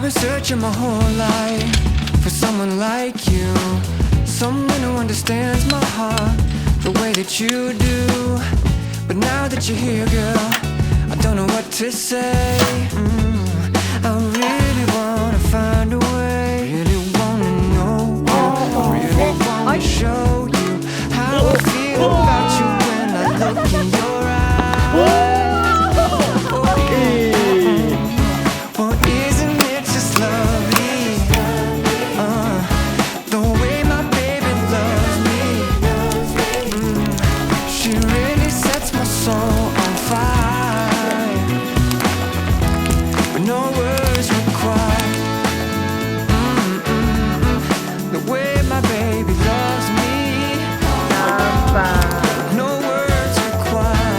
been searching my whole life for someone like you, someone who understands my heart the way that you do. But now that you're here, girl, I don't know what to say. I really wanna find a way, really wanna know you, I really wanna show you how I feel about you when I look in your eyes. Well, isn't it just lovely, the way my baby loves me. She really sets my soul on fire, but no words required. The way my baby loves me, no words required.